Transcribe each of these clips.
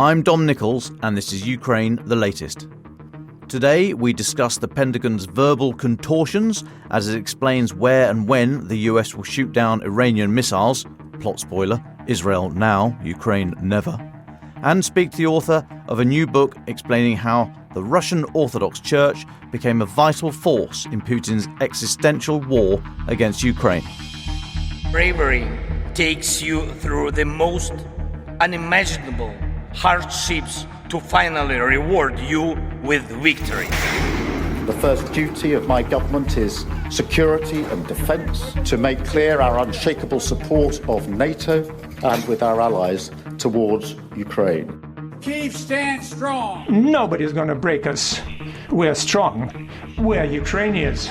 I'm Dom Nicholls, and this is Ukraine the Latest. Today, we discuss the Pentagon's verbal contortions as it explains where and when the US will shoot down Iranian missiles, plot spoiler, Israel now, Ukraine never, and speak to the author of a new book explaining how the Russian Orthodox Church became a vital force in Putin's existential war against Ukraine. Bravery takes you through the most unimaginable hardships to finally reward you with victory. The first duty of my government is security and defence, to make clear our unshakable support of NATO and with our allies towards Ukraine. Kyiv stands strong. Nobody's going to break us. We're strong. We're Ukrainians.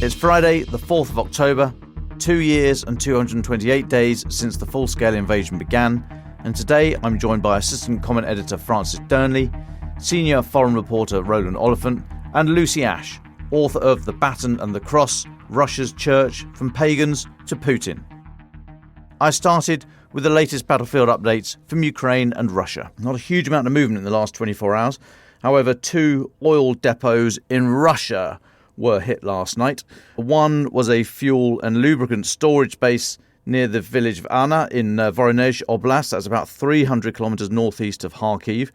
It's Friday, the 4th of October, 2 years and 228 days since the full-scale invasion began, and today I'm joined by Assistant Comment Editor Francis Dearnley, Senior Foreign Reporter Roland Oliphant, and Lucy Ash, author of The Baton and the Cross, Russia's Church from Pagans to Putin. I started with the latest battlefield updates from Ukraine and Russia. Not a huge amount of movement in the last 24 hours. However, 2 oil depots in Russia were hit last night. One was a fuel and lubricant storage base near the village of Anna in Voronezh Oblast. That's about 300 kilometers northeast of Kharkiv.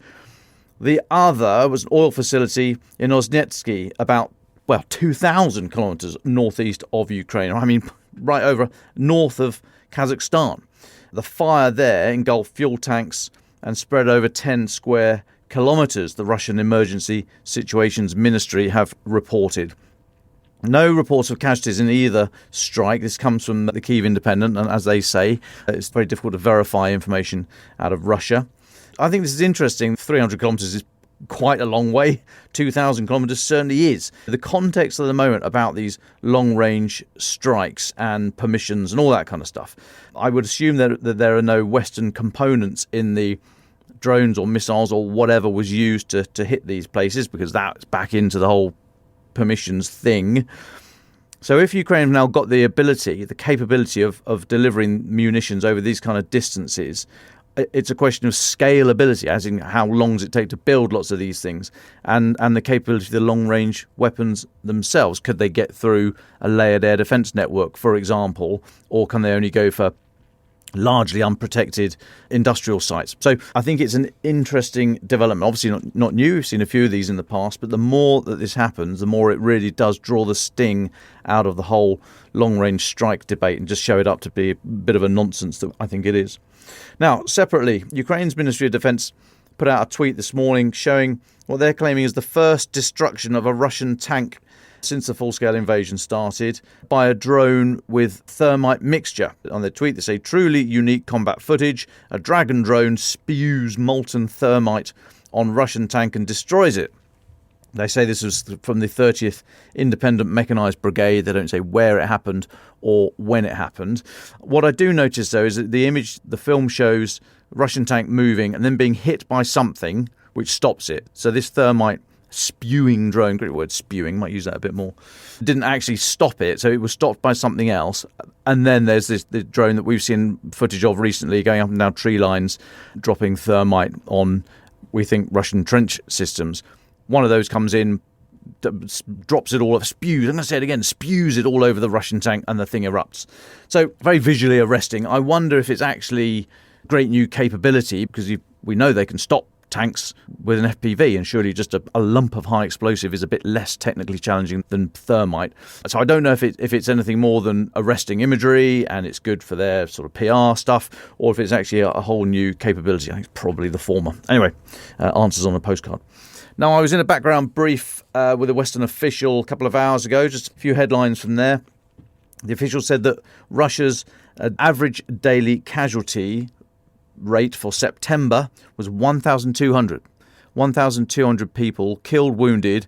The other was an oil facility in Osnetsky, about 2,000 kilometers northeast of Ukraine. I mean, right over north of Kazakhstan. The fire there engulfed fuel tanks and spread over 10 square kilometers, the Russian Emergency Situations Ministry have reported. No reports of casualties in either strike. This comes from the Kyiv Independent, and as they say, it's very difficult to verify information out of Russia. I think this is interesting. 300 kilometres is quite a long way. 2,000 kilometres certainly is. The context at the moment about these long-range strikes and permissions and all that kind of stuff, I would assume that there are no Western components in the drones or missiles or whatever was used to hit these places, because that's back into the whole permissions thing. So if Ukraine have now got the capability of delivering munitions over these kind of distances, it's a question of scalability, as in how long does it take to build lots of these things, and the capability of the long-range weapons themselves. Could they get through a layered air defence network, for example, or can they only go for largely unprotected industrial sites? So I think it's an interesting development. Obviously not new. We've seen a few of these in the past, but the more that this happens, the more it really does draw the sting out of the whole long-range strike debate and just show it up to be a bit of a nonsense that I think it is. Now, separately, Ukraine's Ministry of Defence put out a tweet this morning showing what they're claiming is the first destruction of a Russian tank since the full-scale invasion started by a drone with thermite mixture. On their tweet, they say, truly unique combat footage. A Dragon drone spews molten thermite on Russian tank and destroys it. They say this was from the 30th Independent Mechanised Brigade. They don't say where it happened or when it happened. What I do notice, though, is that the film shows Russian tank moving and then being hit by something which stops it. So this thermite spewing drone, great word, spewing, might use that a bit more, didn't actually stop it, so it was stopped by something else. And then there's the drone that we've seen footage of recently going up and down tree lines, dropping thermite on, we think, Russian trench systems. One of those comes in, drops it all, spews, I'm going to say it again, spews it all over the Russian tank, and the thing erupts. So very visually arresting. I wonder if it's actually great new capability, because we know they can stop tanks with an FPV, and surely just a lump of high explosive is a bit less technically challenging than thermite. So I don't know if it's anything more than arresting imagery and it's good for their sort of PR stuff, or if it's actually a whole new capability. I think it's probably the former. Anyway, answers on a postcard. Now, I was in a background brief with a Western official a couple of hours ago, just a few headlines from there. The official said that Russia's average daily casualty rate for September was 1,200. 1,200 people killed, wounded,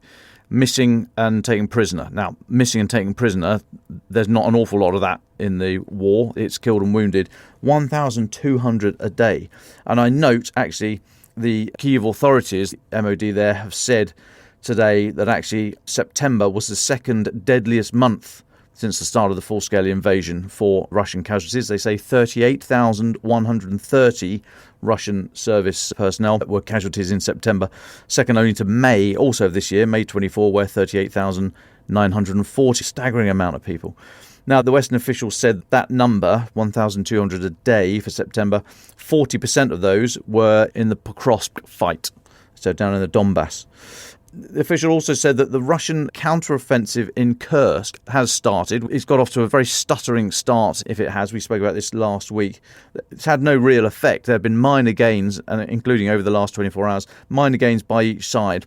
missing and taken prisoner. Now, missing and taken prisoner, there's not an awful lot of that in the war. It's killed and wounded. 1,200 a day. And I note, actually, the Kyiv authorities, MOD there, have said today that actually September was the second deadliest month since the start of the full-scale invasion for Russian casualties. They say 38,130 Russian service personnel were casualties in September, second only to May, also of this year, May 24, where 38,940, staggering amount of people. Now, the Western officials said that number, 1,200 a day for September, 40% of those were in the Pokrovsk fight, so down in the Donbass. The official also said that the Russian counteroffensive in Kursk has started. It's got off to a very stuttering start, if it has. We spoke about this last week. It's had no real effect. There have been minor gains, including over the last 24 hours, minor gains by each side.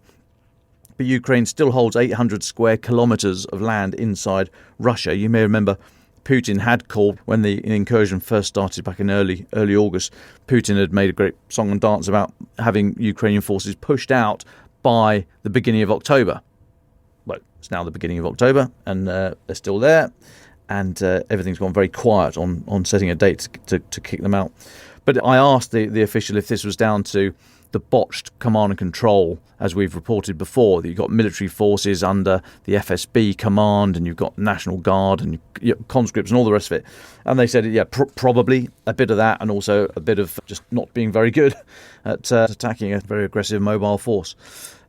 But Ukraine still holds 800 square kilometres of land inside Russia. You may remember Putin had called, when the incursion first started back in early August, Putin had made a great song and dance about having Ukrainian forces pushed out by the beginning of October. Well, it's now the beginning of October, and they're still there, and everything's gone very quiet on setting a date to kick them out. But I asked the official if this was down to the botched command and control, as we've reported before, that you've got military forces under the FSB command, and you've got National Guard and conscripts and all the rest of it. And they said, yeah, probably a bit of that, and also a bit of just not being very good at attacking a very aggressive mobile force.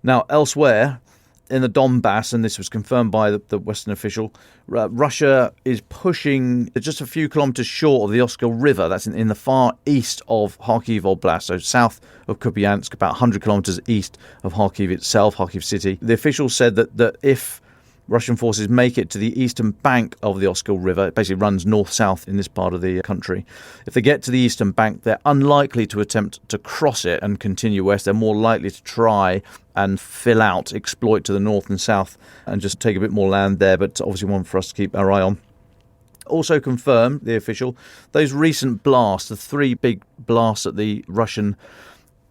Now, elsewhere in the Donbass, and this was confirmed by the Western official, Russia is pushing just a few kilometres short of the Oskil River. That's in the far east of Kharkiv Oblast, so south of Kupiansk, about 100 kilometres east of Kharkiv itself, Kharkiv city. The officials said that if Russian forces make it to the eastern bank of the Oskil River, it basically runs north-south in this part of the country. If they get to the eastern bank, they're unlikely to attempt to cross it and continue west. They're more likely to try and fill out, exploit to the north and south, and just take a bit more land there, but obviously one for us to keep our eye on. Also confirmed, the official, those recent blasts, the three big blasts at the Russian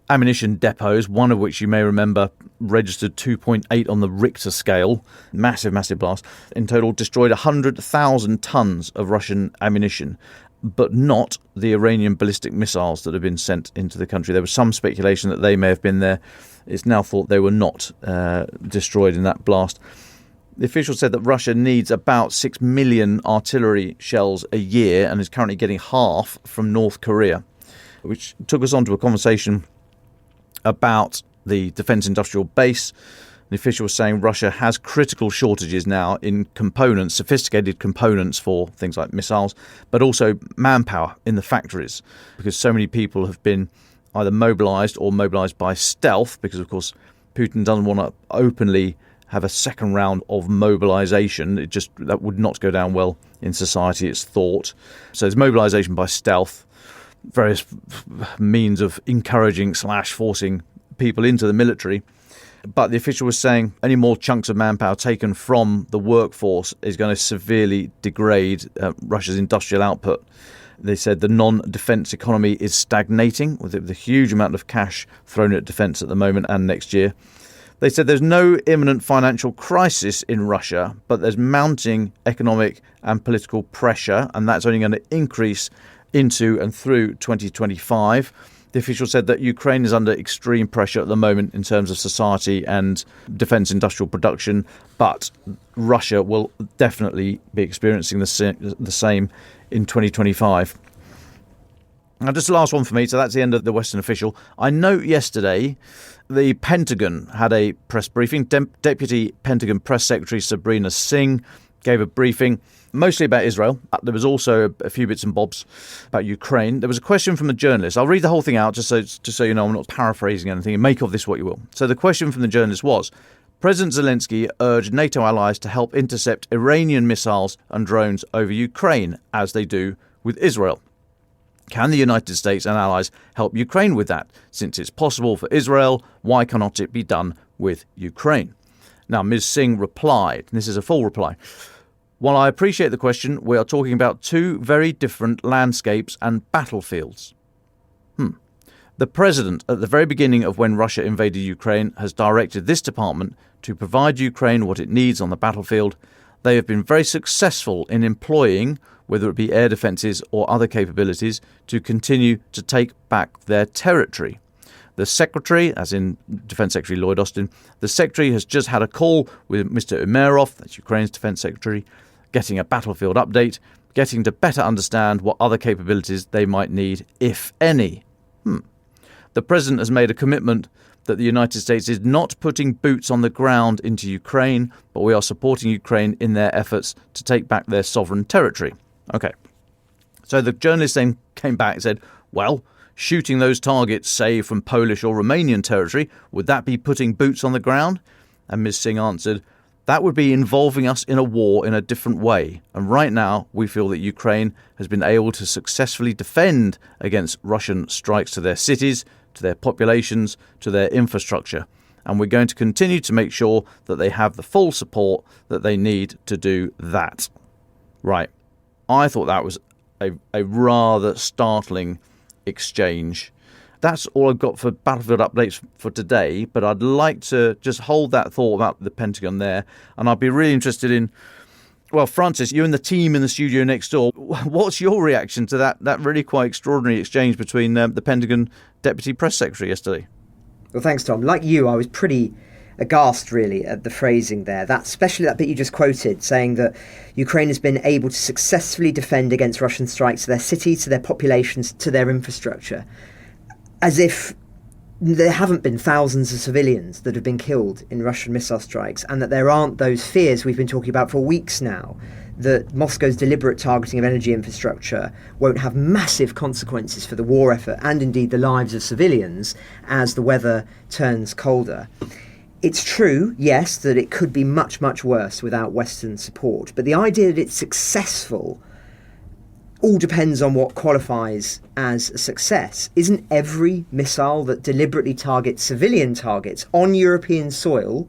ammunition depots, one of which you may remember registered 2.8 on the Richter scale, massive blast, in total destroyed 100,000 tons of Russian ammunition, but not the Iranian ballistic missiles that have been sent into the country. There was some speculation that they may have been there. It's now thought they were not destroyed in that blast. The official said that Russia needs about 6 million artillery shells a year and is currently getting half from North Korea, which took us on to a conversation about the defence industrial base. The official was saying Russia has critical shortages now in components, sophisticated components for things like missiles, but also manpower in the factories, because so many people have been either mobilised or mobilised by stealth, because of course Putin doesn't want to openly have a second round of mobilisation. That would not go down well in society, it's thought. So there's mobilisation by stealth, various means of encouraging / forcing people into the military. But the official was saying any more chunks of manpower taken from the workforce is going to severely degrade Russia's industrial output. They said the non-defence economy is stagnating, with the huge amount of cash thrown at defence at the moment and next year. They said there's no imminent financial crisis in Russia, but there's mounting economic and political pressure, and that's only going to increase into and through 2025. The official said that Ukraine is under extreme pressure at the moment in terms of society and defence industrial production, but Russia will definitely be experiencing the same in 2025. Now, just the last one for me, so that's the end of the Western official. I note yesterday the Pentagon had a press briefing. Deputy Pentagon Press Secretary Sabrina Singh gave a briefing, mostly about Israel. There was also a few bits and bobs about Ukraine. There was a question from the journalist. I'll read the whole thing out just so you know I'm not paraphrasing anything, and make of this what you will. So the question from the journalist was, President Zelensky urged NATO allies to help intercept Iranian missiles and drones over Ukraine, as they do with Israel. Can the United States and allies help Ukraine with that? Since it's possible for Israel, why cannot it be done with Ukraine? Now, Ms. Singh replied, and this is a full reply, while I appreciate the question, we are talking about two very different landscapes and battlefields. The President, at the very beginning of when Russia invaded Ukraine, has directed this department to provide Ukraine what it needs on the battlefield. They have been very successful in employing, whether it be air defences or other capabilities, to continue to take back their territory. The Secretary, as in Defence Secretary Lloyd Austin, the Secretary has just had a call with Mr. Umerov, that's Ukraine's Defence Secretary, getting a battlefield update, getting to better understand what other capabilities they might need, if any. The President has made a commitment that the United States is not putting boots on the ground into Ukraine, but we are supporting Ukraine in their efforts to take back their sovereign territory. Okay. So the journalist then came back and said, well, shooting those targets, say, from Polish or Romanian territory, would that be putting boots on the ground? And Ms. Singh answered, that would be involving us in a war in a different way. And right now, we feel that Ukraine has been able to successfully defend against Russian strikes to their cities, to their populations, to their infrastructure. And we're going to continue to make sure that they have the full support that they need to do that. Right. I thought that was a rather startling exchange. That's all I've got for battlefield updates for today, but I'd like to just hold that thought about the Pentagon there, and I'd be really interested in, well, Francis, you and the team in the studio next door, what's your reaction to that really quite extraordinary exchange between the Pentagon Deputy Press Secretary yesterday? Well, thanks, Tom. Like you, I was pretty aghast, really, at the phrasing there. Especially that bit you just quoted, saying that Ukraine has been able to successfully defend against Russian strikes to their cities, to their populations, to their infrastructure. As if there haven't been thousands of civilians that have been killed in Russian missile strikes, and that there aren't those fears we've been talking about for weeks now, that Moscow's deliberate targeting of energy infrastructure won't have massive consequences for the war effort and indeed the lives of civilians as the weather turns colder. It's true, yes, that it could be much, much worse without Western support, but the idea that it's successful all depends on what qualifies as a success. Isn't every missile that deliberately targets civilian targets on European soil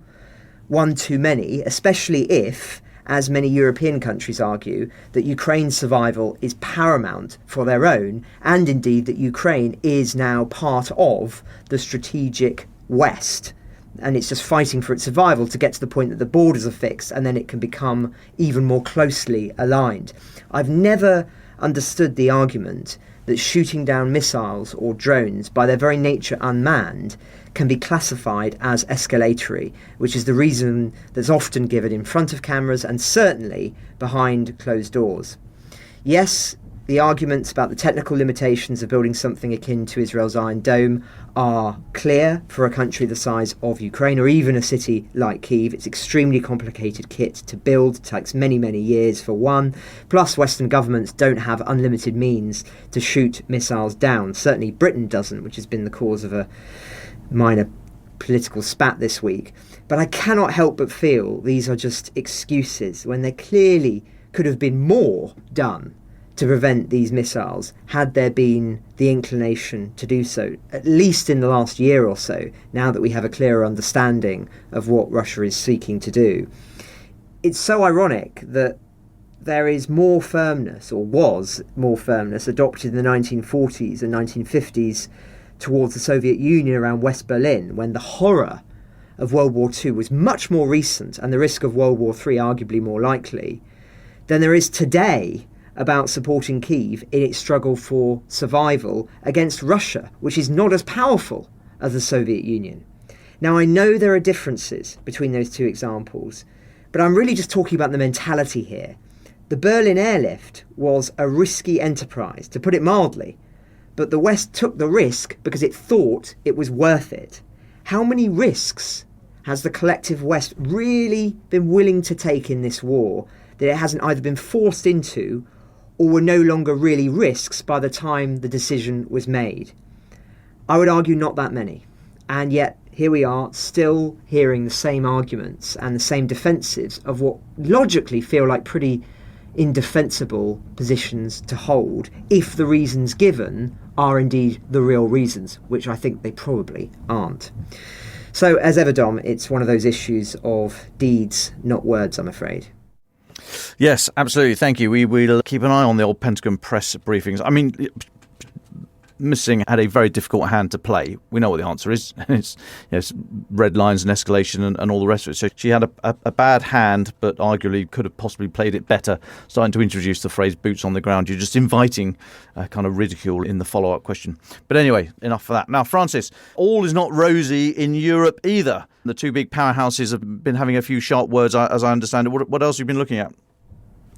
one too many, especially if, as many European countries argue, that Ukraine's survival is paramount for their own, and indeed that Ukraine is now part of the strategic West, and it's just fighting for its survival to get to the point that the borders are fixed, and then it can become even more closely aligned. I've never understood the argument that shooting down missiles or drones, by their very nature unmanned, can be classified as escalatory, which is the reason that's often given in front of cameras and certainly behind closed doors. Yes, the arguments about the technical limitations of building something akin to Israel's Iron Dome are clear for a country the size of Ukraine, or even a city like Kyiv. It's extremely complicated kit to build. It takes many, many years for one. Plus, Western governments don't have unlimited means to shoot missiles down. Certainly Britain doesn't, which has been the cause of a minor political spat this week. But I cannot help but feel these are just excuses when there clearly could have been more done to prevent these missiles had there been the inclination to do so, at least in the last year or so, now that we have a clearer understanding of what Russia is seeking to do. It's so ironic that there is more firmness, or was more firmness, adopted in the 1940s and 1950s towards the Soviet Union around West Berlin, when the horror of World War II was much more recent and the risk of World War III arguably more likely, than there is today about supporting Kyiv in its struggle for survival against Russia, which is not as powerful as the Soviet Union. Now, I know there are differences between those two examples, but I'm really just talking about the mentality here. The Berlin airlift was a risky enterprise, to put it mildly, but the West took the risk because it thought it was worth it. How many risks has the collective West really been willing to take in this war that it hasn't either been forced into or were no longer really risks by the time the decision was made? I would argue not that many. And yet, here we are, still hearing the same arguments and the same defences of what logically feel like pretty indefensible positions to hold, if the reasons given are indeed the real reasons, which I think they probably aren't. So, as ever, Dom, it's one of those issues of deeds, not words, I'm afraid. Yes, absolutely. Thank you. We will keep an eye on the old Pentagon press briefings. I mean, Ms. Singh had a very difficult hand to play. We know what the answer is. It's red lines and escalation and all the rest of it. So she had a bad hand, but arguably could have possibly played it better, starting to introduce the phrase boots on the ground. You're just inviting kind of ridicule in the follow-up question. But anyway, enough for that. Now, Francis, all is not rosy in Europe either. The two big powerhouses have been having a few sharp words, as I understand it. What else have you been looking at?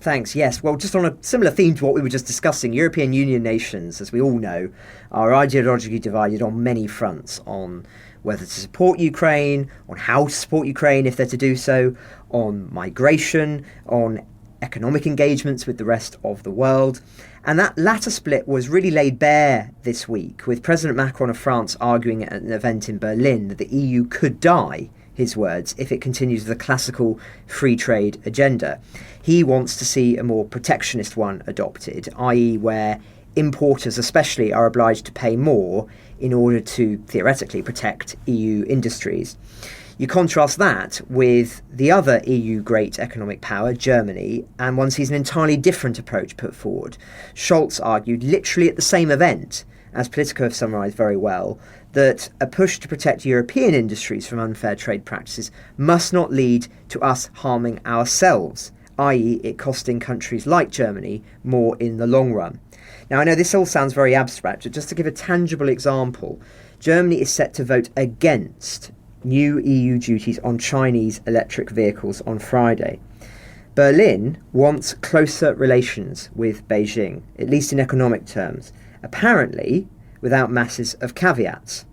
Thanks. Yes. Well, just on a similar theme to what we were just discussing, European Union nations, as we all know, are ideologically divided on many fronts on whether to support Ukraine, on how to support Ukraine if they're to do so, on migration, on economic engagements with the rest of the world. And that latter split was really laid bare this week, with President Macron of France arguing at an event in Berlin that the EU could die, his words, if it continues the classical free trade agenda. He wants to see a more protectionist one adopted, i.e. where importers especially are obliged to pay more in order to theoretically protect EU industries. You contrast that with the other EU great economic power, Germany, and one sees an entirely different approach put forward. Scholz argued literally at the same event, as Politico have summarised very well, that a push to protect European industries from unfair trade practices must not lead to us harming ourselves, i.e. it costing countries like Germany more in the long run. Now, I know this all sounds very abstract, but just to give a tangible example, Germany is set to vote against new EU duties on Chinese electric vehicles on Friday. Berlin wants closer relations with Beijing, at least in economic terms, apparently without masses of caveats,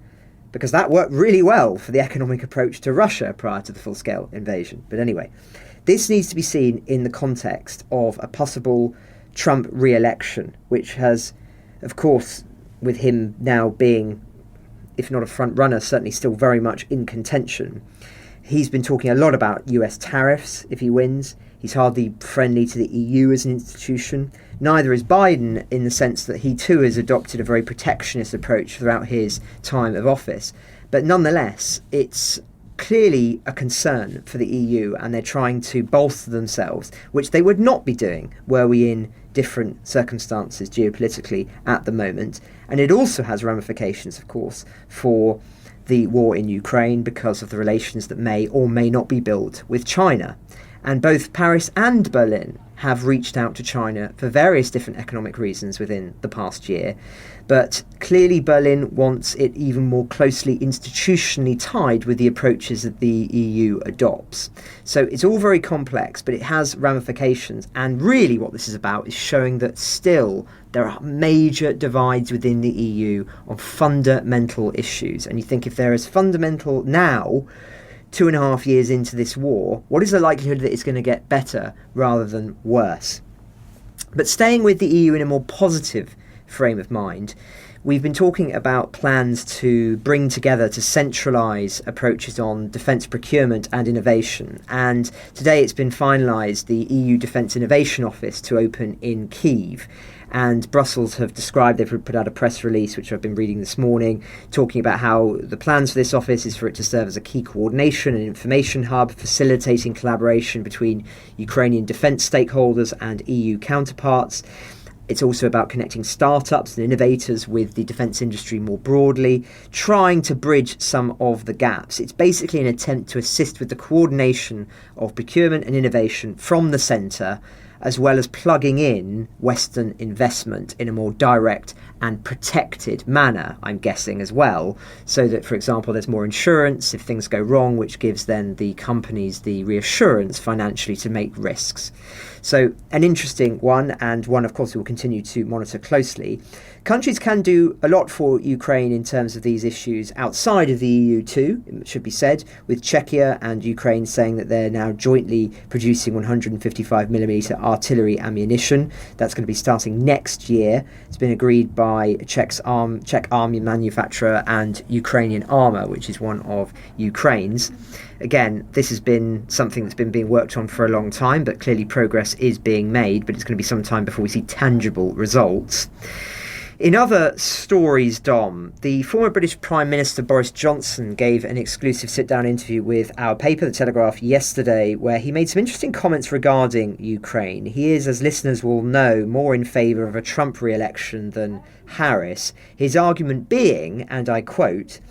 because that worked really well for the economic approach to Russia prior to the full-scale invasion. But anyway, this needs to be seen in the context of a possible Trump re-election, which has, of course, with him now being, if not a front runner, certainly still very much in contention. He's been talking a lot about US tariffs if he wins. He's hardly friendly to the EU as an institution. Neither is Biden, in the sense that he too has adopted a very protectionist approach throughout his time of office. But nonetheless, it's clearly a concern for the EU, and they're trying to bolster themselves, which they would not be doing were we in different circumstances geopolitically at the moment. And it also has ramifications, of course, for the war in Ukraine because of the relations that may or may not be built with China. And both Paris and Berlin have reached out to China for various different economic reasons within the past year. But clearly Berlin wants it even more closely institutionally tied with the approaches that the EU adopts. So it's all very complex, but it has ramifications. And really what this is about is showing that still there are major divides within the EU on fundamental issues. And you think if they're as fundamental now, 2.5 years into this war, what is the likelihood that it's going to get better rather than worse? But staying with the EU in a more positive frame of mind, we've been talking about plans to bring together, to centralise approaches on defence procurement and innovation. And today it's been finalised, the EU Defence Innovation Office to open in Kyiv. And Brussels have described, they've put out a press release, which I've been reading this morning, talking about how the plans for this office is for it to serve as a key coordination and information hub, facilitating collaboration between Ukrainian defence stakeholders and EU counterparts. It's also about connecting startups and innovators with the defence industry more broadly, trying to bridge some of the gaps. It's basically an attempt to assist with the coordination of procurement and innovation from the centre, as well as plugging in Western investment in a more direct and protected manner, I'm guessing as well, so that, for example, there's more insurance if things go wrong, which gives then the companies the reassurance financially to make risks. So an interesting one, and one, of course, we will continue to monitor closely. Countries can do a lot for Ukraine in terms of these issues outside of the EU too, it should be said, with Czechia and Ukraine saying that they're now jointly producing 155mm artillery ammunition. That's going to be starting next year. It's been agreed by Czech army manufacturer and Ukrainian armour, which is one of Ukraine's. Again, this has been something that's been being worked on for a long time, but clearly progress is being made, but it's going to be some time before we see tangible results. In other stories, Dom, the former British Prime Minister Boris Johnson gave an exclusive sit-down interview with our paper, The Telegraph, yesterday, where he made some interesting comments regarding Ukraine. He is, as listeners will know, more in favour of a Trump re-election than Harris. His argument being, and I quote,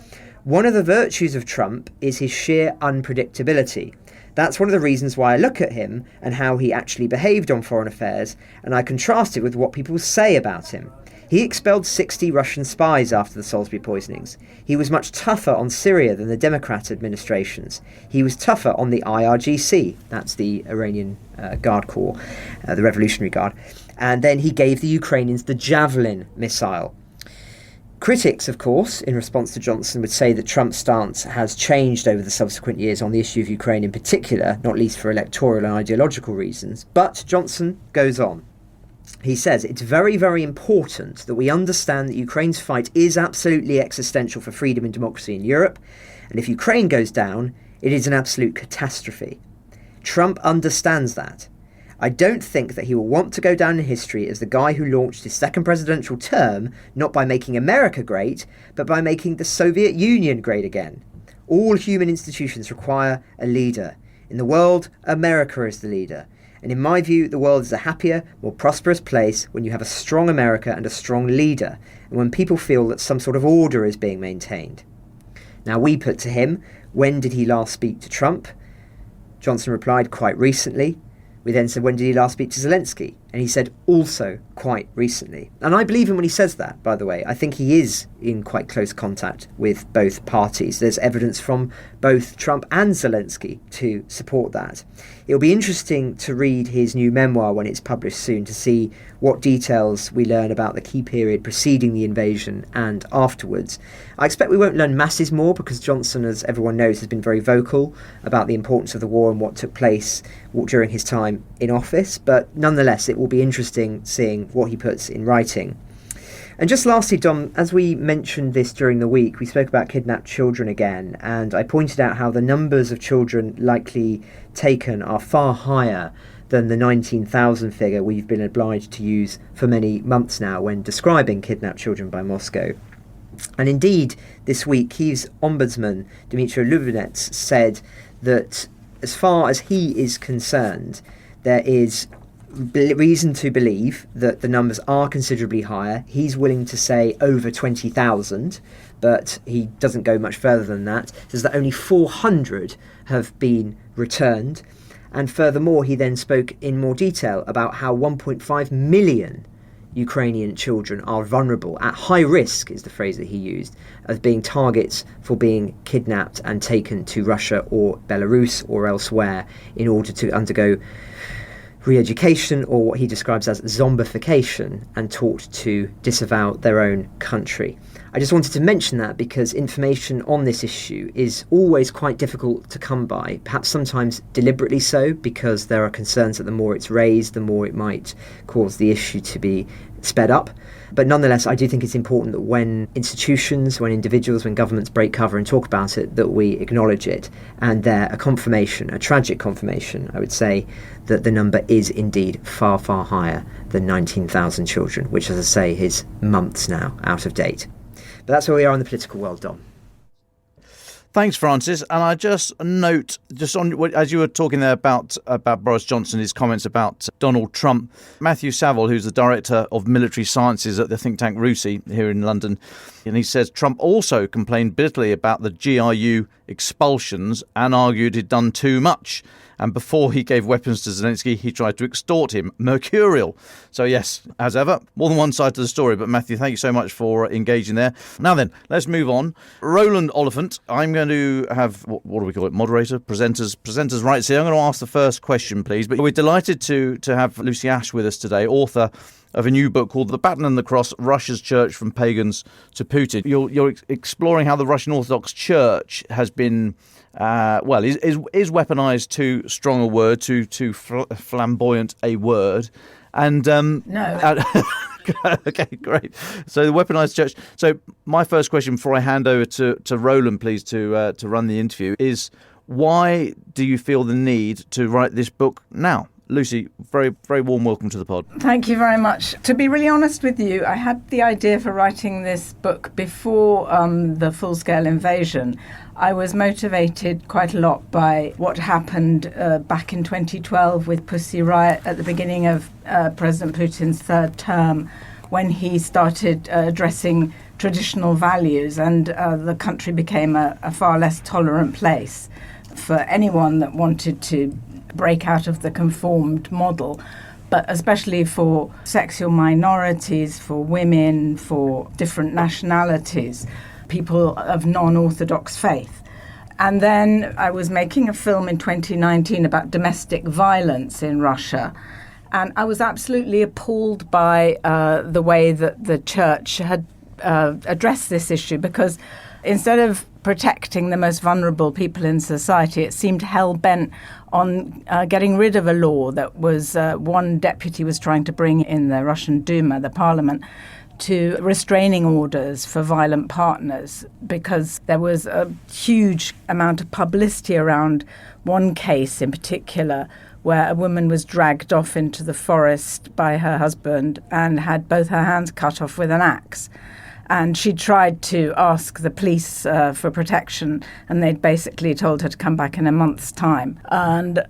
"One of the virtues of Trump is his sheer unpredictability. That's one of the reasons why I look at him and how he actually behaved on foreign affairs, and I contrast it with what people say about him. He expelled 60 Russian spies after the Salisbury poisonings. He was much tougher on Syria than the Democrat administrations. He was tougher on the IRGC, that's the Iranian Guard Corps, the Revolutionary Guard. And then he gave the Ukrainians the Javelin missile. Critics, of course, in response to Johnson, would say that Trump's stance has changed over the subsequent years on the issue of Ukraine in particular, not least for electoral and ideological reasons. But Johnson goes on. He says, it's very, very important that we understand that Ukraine's fight is absolutely existential for freedom and democracy in Europe, and if Ukraine goes down, it is an absolute catastrophe. Trump understands that. I don't think that he will want to go down in history as the guy who launched his second presidential term not by making America great, but by making the Soviet Union great again. All human institutions require a leader. In the world, America is the leader. And in my view, the world is a happier, more prosperous place when you have a strong America and a strong leader, and when people feel that some sort of order is being maintained. Now, we put to him, when did he last speak to Trump? Johnson replied, quite recently. We then said, when did he last speak to Zelensky? And he said, also quite recently. And I believe him when he says that, by the way. I think he is in quite close contact with both parties. There's evidence from both Trump and Zelensky to support that. It'll be interesting to read his new memoir when it's published soon to see what details we learn about the key period preceding the invasion and afterwards. I expect we won't learn masses more because Johnson, as everyone knows, has been very vocal about the importance of the war and what took place during his time in office. But nonetheless, it will be interesting seeing what he puts in writing. And just lastly, Dom, as we mentioned this during the week, we spoke about kidnapped children again, and I pointed out how the numbers of children likely taken are far higher than the 19,000 figure we've been obliged to use for many months now when describing kidnapped children by Moscow. And indeed, this week, Kyiv's ombudsman, Dmitry Lubinets, said that as far as he is concerned, there is reason to believe that the numbers are considerably higher. He's willing to say over 20,000, but he doesn't go much further than that. Says that only 400 have been returned. And furthermore, he then spoke in more detail about how 1.5 million Ukrainian children are vulnerable, at high risk is the phrase that he used, of being targets for being kidnapped and taken to Russia or Belarus or elsewhere in order to undergo re-education, or what he describes as zombification, and taught to disavow their own country. I just wanted to mention that because information on this issue is always quite difficult to come by, perhaps sometimes deliberately so, because there are concerns that the more it's raised, the more it might cause the issue to be sped up. But nonetheless, I do think it's important that when institutions, when individuals, when governments break cover and talk about it, that we acknowledge it. And they're a confirmation, a tragic confirmation, I would say, that the number is indeed far, far higher than 19,000 children, which, as I say, is months now out of date. But that's where we are in the political world, Dom. Thanks, Francis. And I just note, just on as you were talking there about Boris Johnson, his comments about Donald Trump, Matthew Saville, who's the director of military sciences at the think tank RUSI here in London, and he says Trump also complained bitterly about the GRU expulsions and argued he'd done too much. And before he gave weapons to Zelensky, he tried to extort him. Mercurial. So yes, as ever, more than one side to the story. But Matthew, thank you so much for engaging there. Now then, let's move on. Roland Oliphant, I'm going to have, what do we call it, moderator, presenters rights here. I'm going to ask the first question, please. But we're delighted to have Lucy Ash with us today, author of a new book called The Baton and the Cross, Russia's Church from Pagans to Putin. You're exploring how the Russian Orthodox Church has been is weaponized too strong a word, too flamboyant a word, and no. Okay, great. So the weaponized church. So my first question before I hand over to Roland, please, to run the interview, is why do you feel the need to write this book now? Lucy, very, very warm welcome to the pod. Thank you very much. To be really honest with you, I had the idea for writing this book before the full-scale invasion. I was motivated quite a lot by what happened back in 2012 with Pussy Riot at the beginning of President Putin's third term, when he started addressing traditional values, and the country became a far less tolerant place for anyone that wanted to break out of the conformed model. but especially for sexual minorities, for women, for different nationalities, people of non-Orthodox faith. And then I was making a film in 2019 about domestic violence in Russia. And I was absolutely appalled by the way that the church had addressed this issue, because instead of protecting the most vulnerable people in society, it seemed hell-bent on getting rid of a law that was one deputy was trying to bring in the Russian Duma, the parliament, to restraining orders for violent partners, because there was a huge amount of publicity around one case in particular where a woman was dragged off into the forest by her husband and had both her hands cut off with an axe. And she tried to ask the police for protection, and they'd basically told her to come back in a month's time. And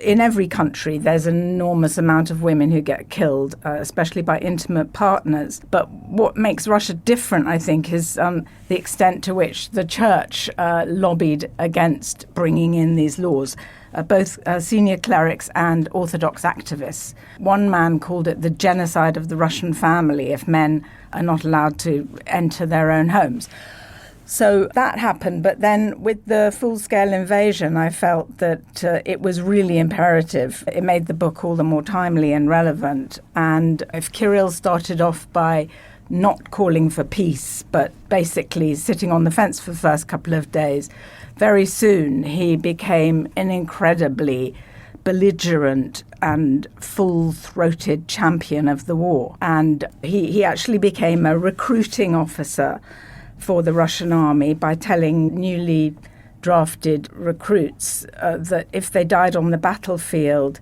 in every country, there's an enormous amount of women who get killed, especially by intimate partners. But what makes Russia different, I think, is the extent to which the church lobbied against bringing in these laws. Both senior clerics and Orthodox activists. One man called it the genocide of the Russian family if men are not allowed to enter their own homes. So that happened. But then with the full-scale invasion, I felt that it was really imperative. It made the book all the more timely and relevant. And if Kirill started off by not calling for peace, but basically sitting on the fence for the first couple of days, very soon he became an incredibly belligerent and full-throated champion of the war. And he actually became a recruiting officer for the Russian army by telling newly drafted recruits that if they died on the battlefield,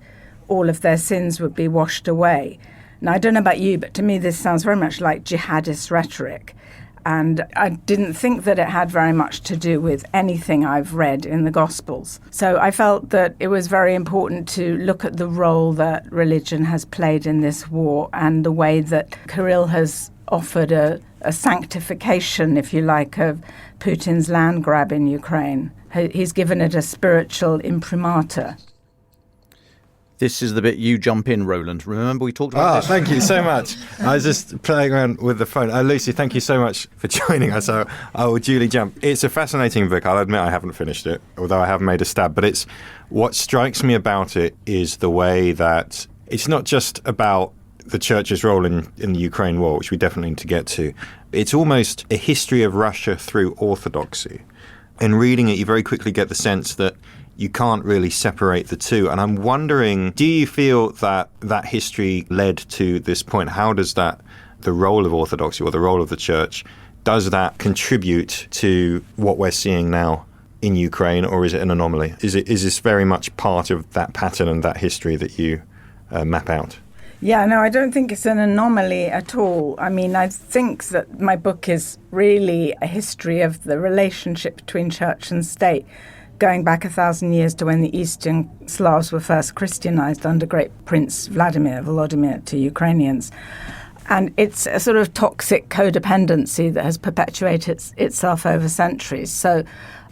all of their sins would be washed away. Now, I don't know about you, but to me this sounds very much like jihadist rhetoric. And I didn't think that it had very much to do with anything I've read in the Gospels. So I felt that it was very important to look at the role that religion has played in this war and the way that Kirill has offered a sanctification, if you like, of Putin's land grab in Ukraine. He's given it a spiritual imprimatur. This is the bit you jump in, Roland. Remember we talked about this? Thank you so much. I was just playing around with the phone. Lucy, thank you so much for joining us. I will duly jump. It's a fascinating book. I'll admit I haven't finished it, although I have made a stab. But what strikes me about it is the way that it's not just about the church's role in the Ukraine war, which we definitely need to get to. It's almost a history of Russia through orthodoxy. In reading it, you very quickly get the sense that you can't really separate the two. And I'm wondering, do you feel that that history led to this point? How does the role of orthodoxy or the role of the church, does that contribute to what we're seeing now in Ukraine, or is it an anomaly? Is this very much part of that pattern and that history that you map out? Yeah, no, I don't think it's an anomaly at all. I mean, I think that my book is really a history of the relationship between church and state, going back 1,000 years to when the Eastern Slavs were first Christianized under great Prince Volodymyr to Ukrainians. And it's a sort of toxic codependency that has perpetuated itself over centuries. So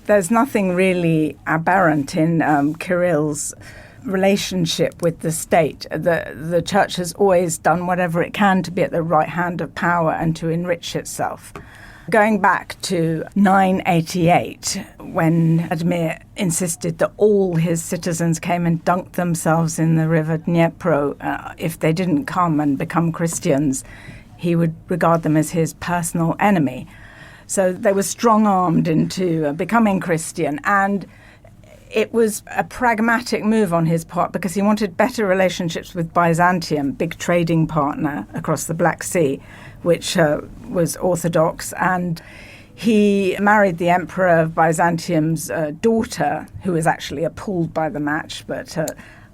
there's nothing really aberrant in Kirill's relationship with the state. The church has always done whatever it can to be at the right hand of power and to enrich itself. Going back to 988, when Vladimir insisted that all his citizens came and dunked themselves in the river Dnipro, if they didn't come and become Christians, he would regard them as his personal enemy. So they were strong-armed into becoming Christian, and it was a pragmatic move on his part because he wanted better relationships with Byzantium, big trading partner across the Black Sea, which was Orthodox. And he married the Emperor of Byzantium's daughter, who was actually appalled by the match, but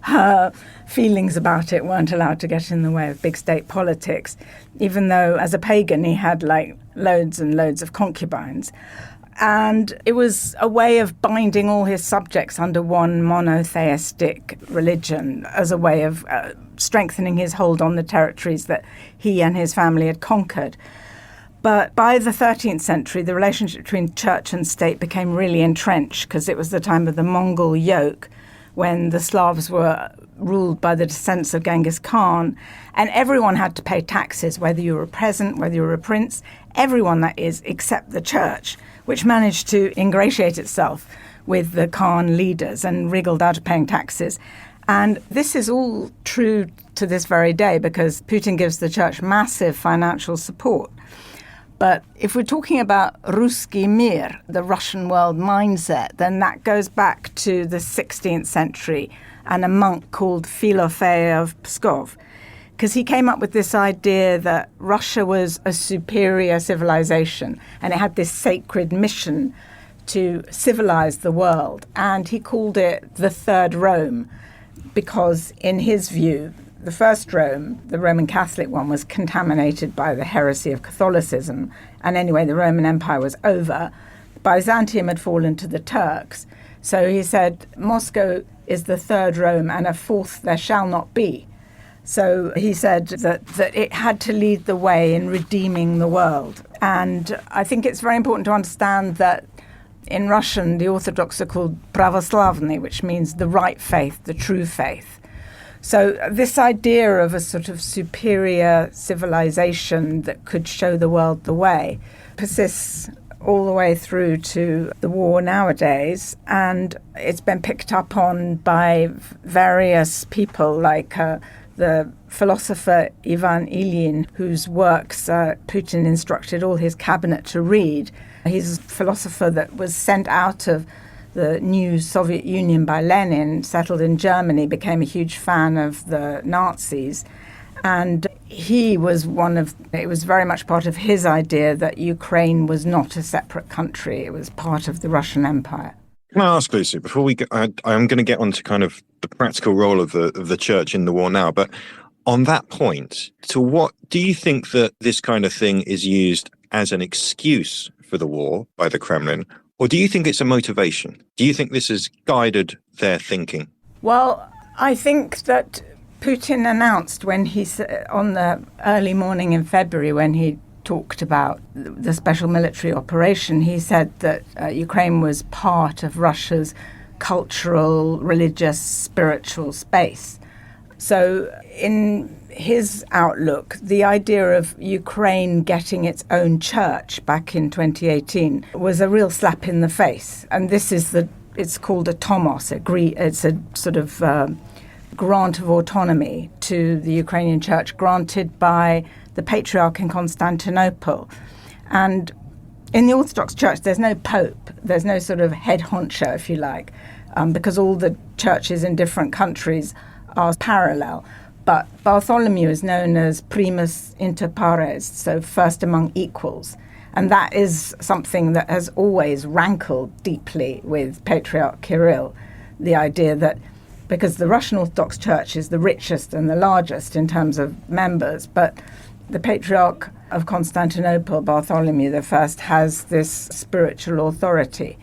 her feelings about it weren't allowed to get in the way of big state politics, even though as a pagan he had loads and loads of concubines. And it was a way of binding all his subjects under one monotheistic religion as a way of strengthening his hold on the territories that he and his family had conquered. But by the 13th century, the relationship between church and state became really entrenched because it was the time of the Mongol yoke, when the Slavs were ruled by the descendants of Genghis Khan, and everyone had to pay taxes, whether you were a peasant, whether you were a prince, everyone, that is, except the church, which managed to ingratiate itself with the Khan leaders and wriggled out of paying taxes. And this is all true to this very day because Putin gives the church massive financial support. But if we're talking about Ruski Mir, the Russian world mindset, then that goes back to the 16th century and a monk called Filofey of Pskov, because he came up with this idea that Russia was a superior civilization and it had this sacred mission to civilize the world. And he called it the Third Rome because, in his view, the first Rome, the Roman Catholic one, was contaminated by the heresy of Catholicism. And anyway, the Roman Empire was over. Byzantium had fallen to the Turks. So he said, Moscow is the third Rome and a fourth there shall not be. So he said that it had to lead the way in redeeming the world. And I think it's very important to understand that in Russian, the Orthodox are called pravoslavny, which means the right faith, the true faith. So this idea of a sort of superior civilization that could show the world the way persists all the way through to the war nowadays. And it's been picked up on by various people like the philosopher Ivan Ilyin, whose works Putin instructed all his cabinet to read. He's a philosopher that was sent out of the new Soviet Union by Lenin, settled in Germany, became a huge fan of the Nazis. And he was it was very much part of his idea that Ukraine was not a separate country. It was part of the Russian Empire. Can I ask, Lucy, before we go, I'm going to get on to kind of the practical role of the church in the war now, but on that point, to what do you think that this kind of thing is used as an excuse for the war by the Kremlin, or do you think it's a motivation? Do you think this has guided their thinking? Well, I think that Putin announced when on the early morning in February, when he talked about the special military operation, he said that Ukraine was part of Russia's cultural, religious, spiritual space. So in his outlook, the idea of Ukraine getting its own church back in 2018 was a real slap in the face. And this is it's called a tomos, it's a sort of grant of autonomy to the Ukrainian church granted by the Patriarch in Constantinople. And in the Orthodox Church, there's no pope, there's no sort of head honcho, if you like, because all the churches in different countries are parallel. But Bartholomew is known as primus inter pares, so first among equals. And that is something that has always rankled deeply with Patriarch Kirill, the idea that because the Russian Orthodox Church is the richest and the largest in terms of members, but the Patriarch of Constantinople, Bartholomew I, has this spiritual authority.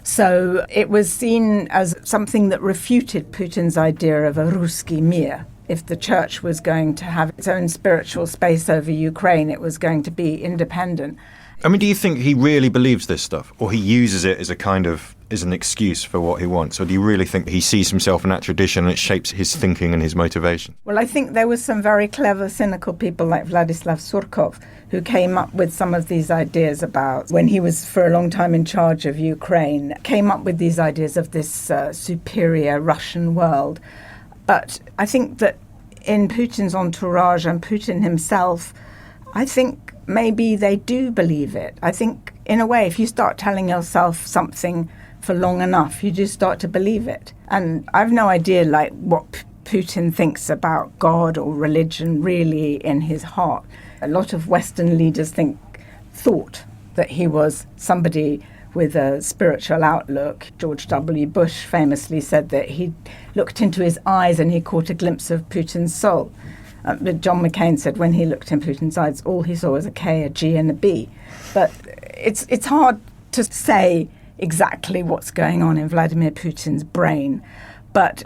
So it was seen as something that refuted Putin's idea of a Ruski Mir. If the church was going to have its own spiritual space over Ukraine, it was going to be independent. I mean, do you think he really believes this stuff, or he uses it as an excuse for what he wants? Or do you really think he sees himself in that tradition and it shapes his thinking and his motivation? Well, I think there was some very clever, cynical people like Vladislav Surkov who came up with some of these ideas about, when he was for a long time in charge of Ukraine, came up with these ideas of this superior Russian world. But I think that in Putin's entourage and Putin himself, I think maybe they do believe it. I think, in a way, if you start telling yourself something for long enough, you do start to believe it. And I've no idea, what Putin thinks about God or religion really in his heart. A lot of Western leaders thought that he was somebody with a spiritual outlook. George W. Bush famously said that he looked into his eyes and he caught a glimpse of Putin's soul. But John McCain said when he looked in Putin's eyes, all he saw was a K, a G, and a B. But it's hard to say exactly what's going on in Vladimir Putin's brain. But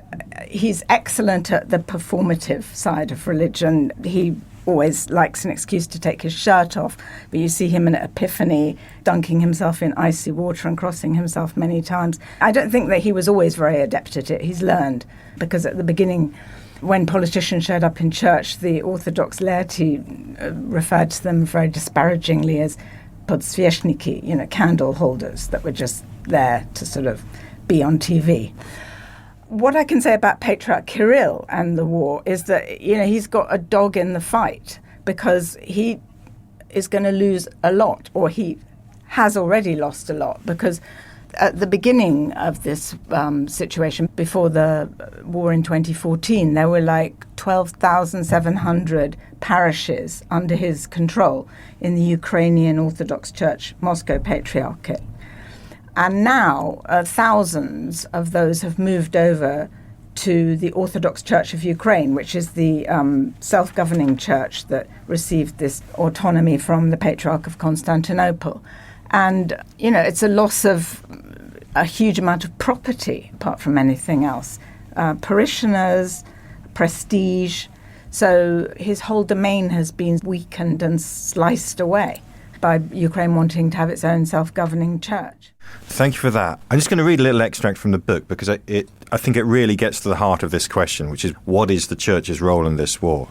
he's excellent at the performative side of religion. He always likes an excuse to take his shirt off, but you see him in Epiphany dunking himself in icy water and crossing himself many times. I don't think that he was always very adept at it. He's learned, because at the beginning, when politicians showed up in church, the Orthodox laity referred to them very disparagingly as podsvieshniki, candle holders that were just there to sort of be on TV. What I can say about Patriarch Kirill and the war is that, he's got a dog in the fight, because he is going to lose a lot, or he has already lost a lot, because at the beginning of this situation, before the war in 2014, there were like 12,700 parishes under his control in the Ukrainian Orthodox Church, Moscow Patriarchate. And now thousands of those have moved over to the Orthodox Church of Ukraine, which is the self-governing church that received this autonomy from the Patriarch of Constantinople. And, it's a loss of a huge amount of property, apart from anything else. Parishioners, prestige. So his whole domain has been weakened and sliced away by Ukraine wanting to have its own self-governing church. Thank you for that. I'm just going to read a little extract from the book, because I think it really gets to the heart of this question, which is, what is the church's role in this war?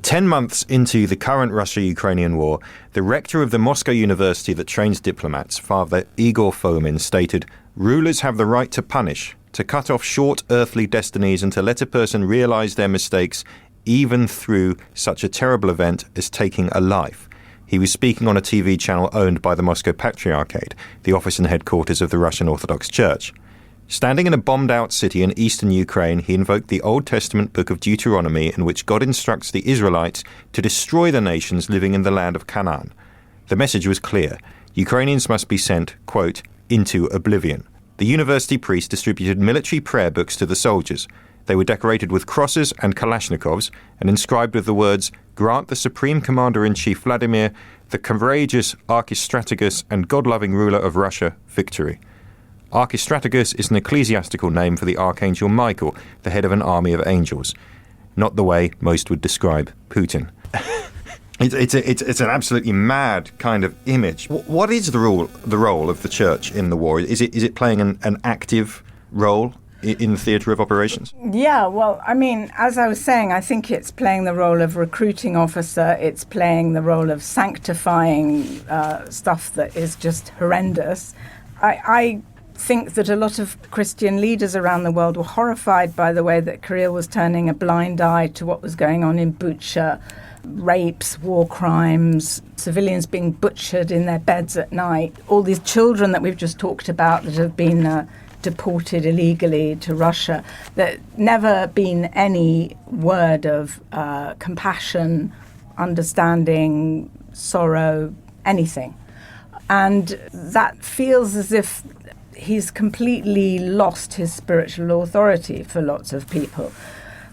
10 months into the current Russia-Ukrainian war, the rector of the Moscow University that trains diplomats, Father Igor Fomin, stated, "Rulers have the right to punish, to cut off short earthly destinies, and to let a person realize their mistakes, even through such a terrible event as taking a life." He was speaking on a TV channel owned by the Moscow Patriarchate, the office and headquarters of the Russian Orthodox Church. Standing in a bombed-out city in eastern Ukraine, he invoked the Old Testament book of Deuteronomy, in which God instructs the Israelites to destroy the nations living in the land of Canaan. The message was clear. Ukrainians must be sent, quote, into oblivion. The university priest distributed military prayer books to the soldiers. They were decorated with crosses and Kalashnikovs and inscribed with the words, "Grant the Supreme Commander-in-Chief Vladimir, the courageous Archistrategus and God-loving ruler of Russia, victory." Archistrategus is an ecclesiastical name for the Archangel Michael, the head of an army of angels. Not the way most would describe Putin. It's an absolutely mad kind of image. What is the role of the church in the war? Is it playing an active role in the theatre of operations? Yeah, well, I mean, as I was saying, I think it's playing the role of recruiting officer. It's playing the role of sanctifying stuff that is just horrendous. I think that a lot of Christian leaders around the world were horrified by the way that Kirill was turning a blind eye to what was going on in Bucha. Rapes, war crimes, civilians being butchered in their beds at night, all these children that we've just talked about that have been deported illegally to Russia. There's never been any word of compassion, understanding, sorrow, anything. And that feels as if he's completely lost his spiritual authority for lots of people.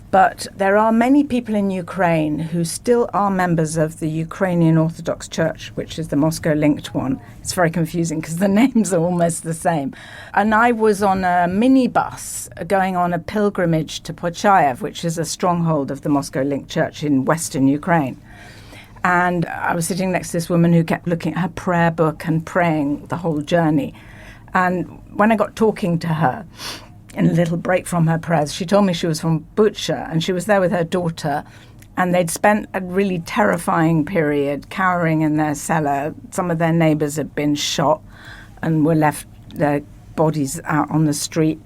But there are many people in Ukraine who still are members of the Ukrainian Orthodox Church, which is the Moscow-linked one. It's very confusing because the names are almost the same. And I was on a minibus going on a pilgrimage to Pochayev, which is a stronghold of the Moscow-linked church in western Ukraine. And I was sitting next to this woman who kept looking at her prayer book and praying the whole journey. And when I got talking to her, in a little break from her prayers, she told me she was from Bucha and she was there with her daughter, and they'd spent a really terrifying period cowering in their cellar. Some of their neighbours had been shot and were left their bodies out on the street.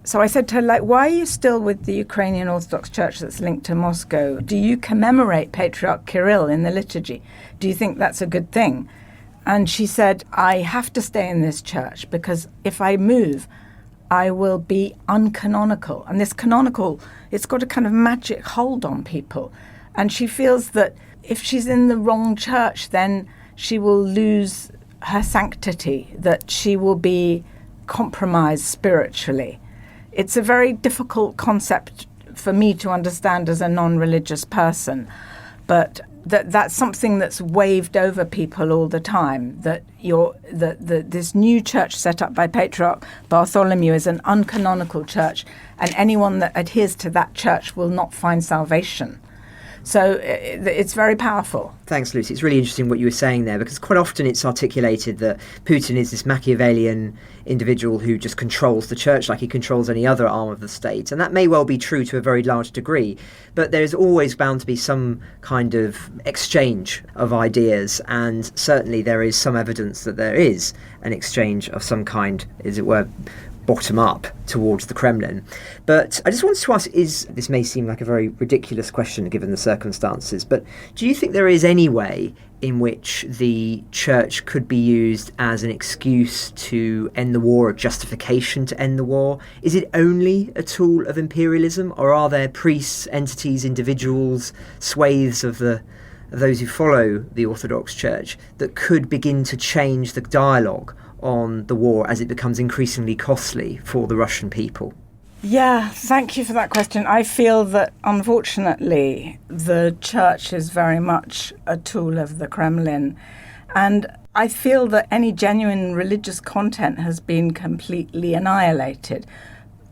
So I said to her, why are you still with the Ukrainian Orthodox Church that's linked to Moscow? Do you commemorate Patriarch Kirill in the liturgy? Do you think that's a good thing? And she said, I have to stay in this church because if I move, I will be uncanonical. And this canonical, it's got a kind of magic hold on people. And she feels that if she's in the wrong church, then she will lose her sanctity, that she will be compromised spiritually. It's a very difficult concept for me to understand as a non-religious person, but that's something that's waved over people all the time, that this new church set up by Patriarch Bartholomew is an uncanonical church, and anyone that adheres to that church will not find salvation. So it's very powerful. Thanks, Lucy. It's really interesting what you were saying there, because quite often it's articulated that Putin is this Machiavellian individual who just controls the church like he controls any other arm of the state. And that may well be true to a very large degree, but there's always bound to be some kind of exchange of ideas, and certainly there is some evidence that there is an exchange of some kind, as it were, bottom up towards the Kremlin. But I just wanted to ask, this may seem like a very ridiculous question given the circumstances, but do you think there is any way in which the church could be used as an excuse to end the war, or justification to end the war? Is it only a tool of imperialism, or are there priests, entities, individuals, swathes of those who follow the Orthodox Church that could begin to change the dialogue on the war as it becomes increasingly costly for the Russian people? Yeah, thank you for that question. I feel that, unfortunately, the church is very much a tool of the Kremlin. And I feel that any genuine religious content has been completely annihilated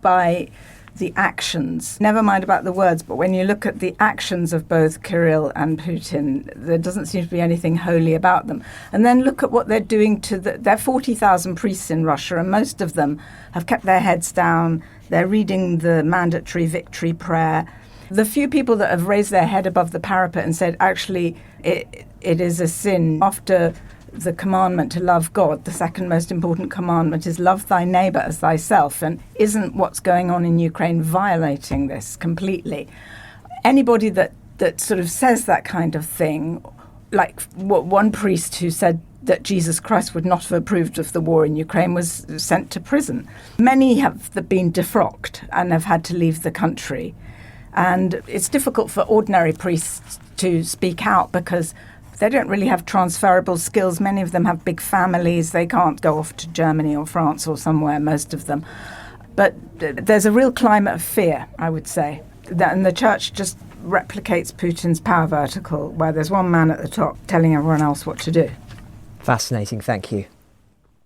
by the actions. Never mind about the words, but when you look at the actions of both Kirill and Putin, there doesn't seem to be anything holy about them. And then look at what they're doing to there are 40,000 priests in Russia, and most of them have kept their heads down. They're reading the mandatory victory prayer. The few people that have raised their head above the parapet and said, actually, it is a sin, after the commandment to love God, the second most important commandment is love thy neighbour as thyself. And isn't what's going on in Ukraine violating this completely? Anybody that sort of says that kind of thing, like what one priest who said that Jesus Christ would not have approved of the war in Ukraine, was sent to prison. Many have been defrocked and have had to leave the country. And it's difficult for ordinary priests to speak out because they don't really have transferable skills. Many of them have big families. They can't go off to Germany or France or somewhere, most of them. But there's a real climate of fear, I would say. And the church just replicates Putin's power vertical, where there's one man at the top telling everyone else what to do. Fascinating, thank you.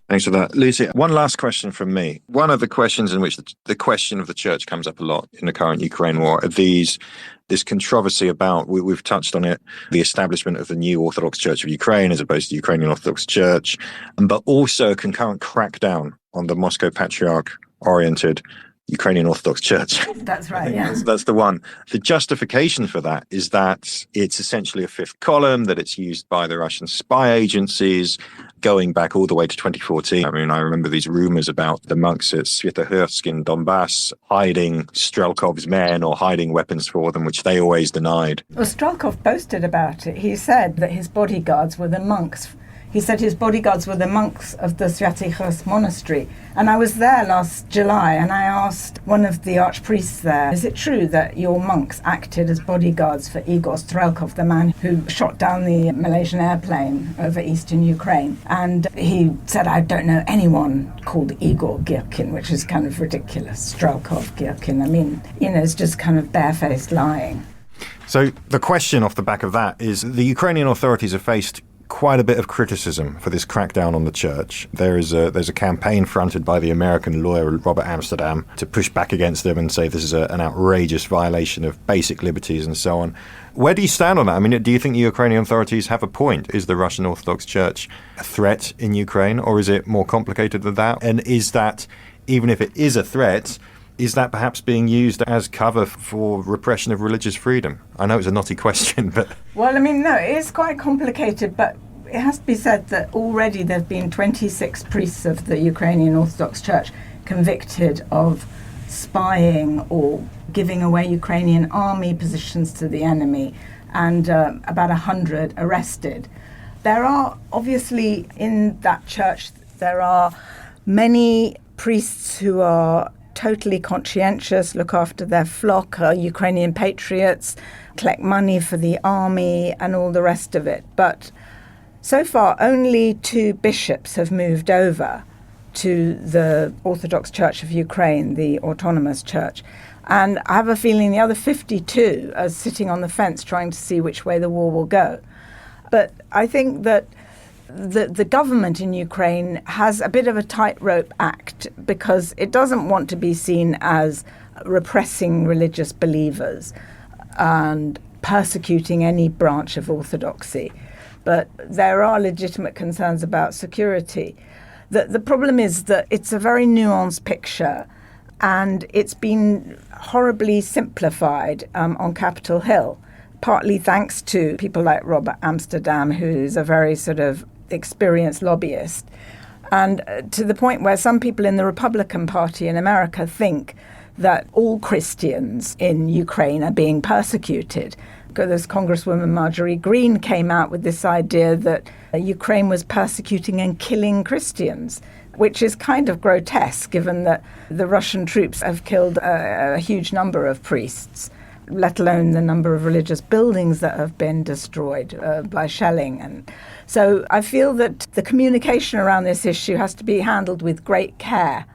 Thanks for that. Lucy, one last question from me. One of the questions in which the question of the church comes up a lot in the current Ukraine war are this controversy about, we've touched on it, the establishment of the new Orthodox Church of Ukraine as opposed to the Ukrainian Orthodox Church, but also a concurrent crackdown on the Moscow Patriarch-oriented Ukrainian Orthodox Church. That's right, yeah. That's the one. The justification for that is that it's essentially a fifth column, that it's used by the Russian spy agencies going back all the way to 2014. I mean, I remember these rumors about the monks at Svyatogorsk in Donbass hiding Strelkov's men or hiding weapons for them, which they always denied. Well, Strelkov boasted about it. He said that his bodyguards were the monks. He said his bodyguards were the monks of the Svyatogorsk monastery. And I was there last July, and I asked one of the archpriests there, is it true that your monks acted as bodyguards for Igor Strelkov, the man who shot down the Malaysian airplane over eastern Ukraine? And he said, I don't know anyone called Igor Girkin, which is kind of ridiculous. Strelkov, Girkin. I mean, it's just kind of barefaced lying. So the question off the back of that is the Ukrainian authorities have faced quite a bit of criticism for this crackdown on the church. There's a campaign fronted by the American lawyer Robert Amsterdam to push back against them and say this is an outrageous violation of basic liberties and so on. Where do you stand on that? I mean, do you think the Ukrainian authorities have a point? Is the Russian Orthodox Church a threat in Ukraine, or is it more complicated than that? And is that, even if it is a threat, is that perhaps being used as cover for repression of religious freedom? I know it's a knotty question, but... Well, I mean, no, it is quite complicated, but it has to be said that already there have been 26 priests of the Ukrainian Orthodox Church convicted of spying or giving away Ukrainian army positions to the enemy, and about 100 arrested. There are, obviously, in that church, there are many priests who are totally conscientious, look after their flock, are Ukrainian patriots, collect money for the army and all the rest of it. But so far, only 2 bishops have moved over to the Orthodox Church of Ukraine, the autonomous church. And I have a feeling the other 52 are sitting on the fence trying to see which way the war will go. But I think that the government in Ukraine has a bit of a tightrope act because it doesn't want to be seen as repressing religious believers. And persecuting any branch of Orthodoxy. But there are legitimate concerns about security. The problem is that it's a very nuanced picture, and it's been horribly simplified on Capitol Hill, partly thanks to people like Robert Amsterdam, who's a very sort of experienced lobbyist, and to the point where some people in the Republican Party in America think that all Christians in Ukraine are being persecuted. This Congresswoman Marjorie Greene came out with this idea that Ukraine was persecuting and killing Christians, which is kind of grotesque given that the Russian troops have killed a huge number of priests, let alone the number of religious buildings that have been destroyed by shelling. And so I feel that the communication around this issue has to be handled with great care,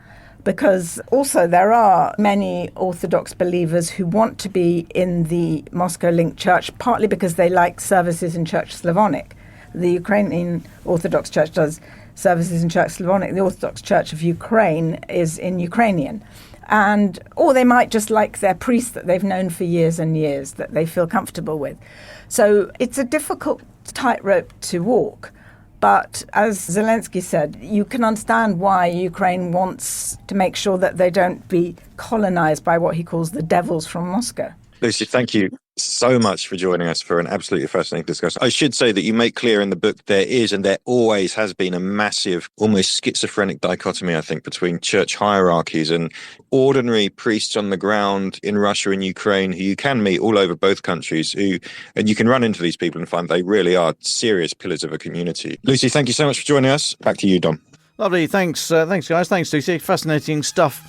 because also there are many Orthodox believers who want to be in the Moscow-linked church, partly because they like services in Church Slavonic. The Ukrainian Orthodox Church does services in Church Slavonic. The Orthodox Church of Ukraine is in Ukrainian. Or they might just like their priest that they've known for years and years, that they feel comfortable with. So it's a difficult tightrope to walk. But as Zelensky said, you can understand why Ukraine wants to make sure that they don't be colonized by what he calls the devils from Moscow. Lucy, thank you so much for joining us for an absolutely fascinating discussion. I should say that you make clear in the book there is and there always has been a massive, almost schizophrenic dichotomy, I think, between church hierarchies and ordinary priests on the ground in Russia and Ukraine who you can meet all over both countries, and you can run into these people and find they really are serious pillars of a community. Lucy, thank you so much for joining us. Back to you, Dom. Lovely. Thanks, guys. Thanks, Lucy. Fascinating stuff.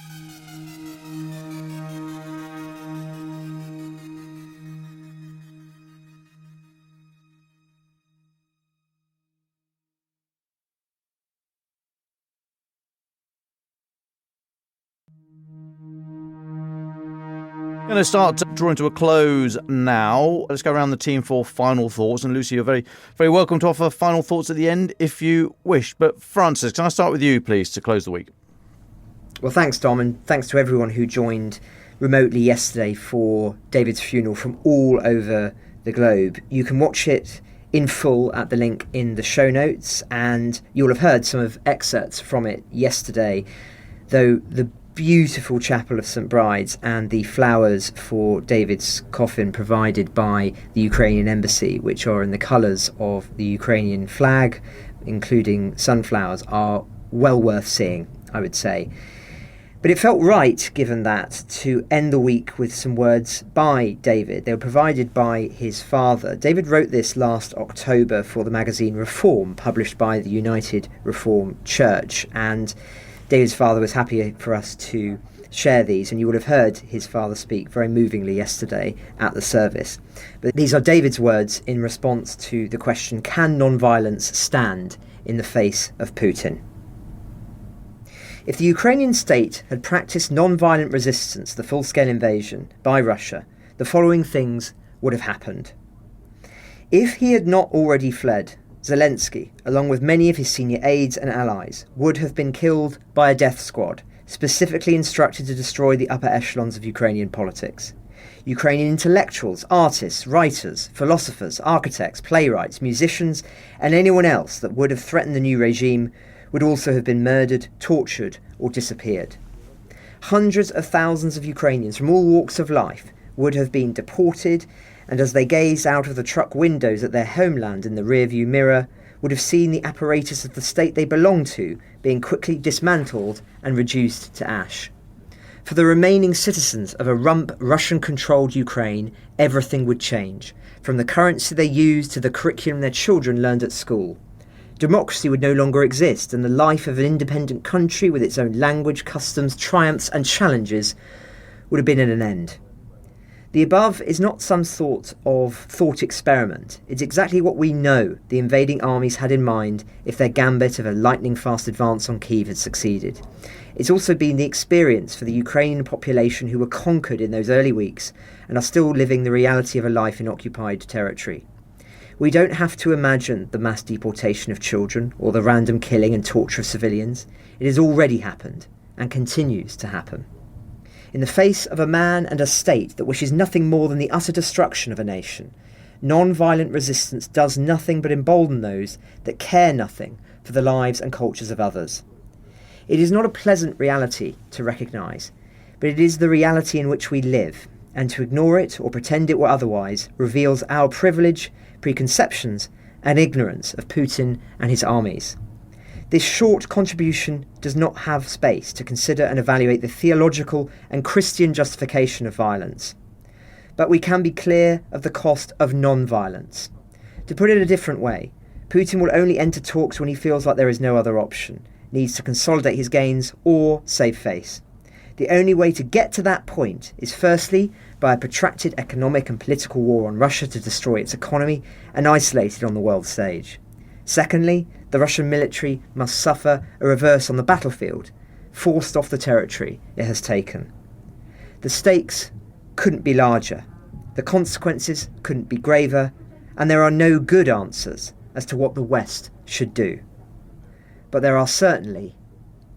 Going to start drawing to a close now. Let's go around the team for final thoughts. And Lucy, you're very, very welcome to offer final thoughts at the end if you wish. But Francis, can I start with you, please, to close the week? Well, thanks, Dom, and thanks to everyone who joined remotely yesterday for David's funeral from all over the globe. You can watch it in full at the link in the show notes, and you'll have heard some of excerpts from it yesterday, though the beautiful chapel of St Bride's and the flowers for David's coffin provided by the Ukrainian embassy, which are in the colours of the Ukrainian flag, including sunflowers, are well worth seeing, I would say. But it felt right, given that, to end the week with some words by David. They were provided by his father. David wrote this last October for the magazine Reform, published by the United Reform Church, and David's father was happy for us to share these, and you would have heard his father speak very movingly yesterday at the service. But these are David's words in response to the question, can non-violence stand in the face of Putin? If the Ukrainian state had practiced non-violent resistance to the full-scale invasion by Russia, the following things would have happened. If he had not already fled, Zelensky, along with many of his senior aides and allies, would have been killed by a death squad, specifically instructed to destroy the upper echelons of Ukrainian politics. Ukrainian intellectuals, artists, writers, philosophers, architects, playwrights, musicians, and anyone else that would have threatened the new regime would also have been murdered, tortured, or disappeared. Hundreds of thousands of Ukrainians from all walks of life would have been deported, and as they gazed out of the truck windows at their homeland in the rearview mirror, would have seen the apparatus of the state they belonged to being quickly dismantled and reduced to ash. For the remaining citizens of a rump Russian-controlled Ukraine, everything would change, from the currency they used to the curriculum their children learned at school. Democracy would no longer exist, and the life of an independent country with its own language, customs, triumphs and challenges would have been at an end. The above is not some sort of thought experiment. It's exactly what we know the invading armies had in mind if their gambit of a lightning-fast advance on Kyiv had succeeded. It's also been the experience for the Ukrainian population who were conquered in those early weeks and are still living the reality of a life in occupied territory. We don't have to imagine the mass deportation of children or the random killing and torture of civilians. It has already happened and continues to happen. In the face of a man and a state that wishes nothing more than the utter destruction of a nation, non-violent resistance does nothing but embolden those that care nothing for the lives and cultures of others. It is not a pleasant reality to recognise, but it is the reality in which we live, and to ignore it or pretend it were otherwise reveals our privilege, preconceptions, and ignorance of Putin and his armies. This short contribution does not have space to consider and evaluate the theological and Christian justification of violence. But we can be clear of the cost of non-violence. To put it a different way, Putin will only enter talks when he feels like there is no other option, needs to consolidate his gains or save face. The only way to get to that point is firstly by a protracted economic and political war on Russia to destroy its economy and isolate it on the world stage. Secondly, the Russian military must suffer a reverse on the battlefield, forced off the territory it has taken. The stakes couldn't be larger, the consequences couldn't be graver, and there are no good answers as to what the West should do. But there are certainly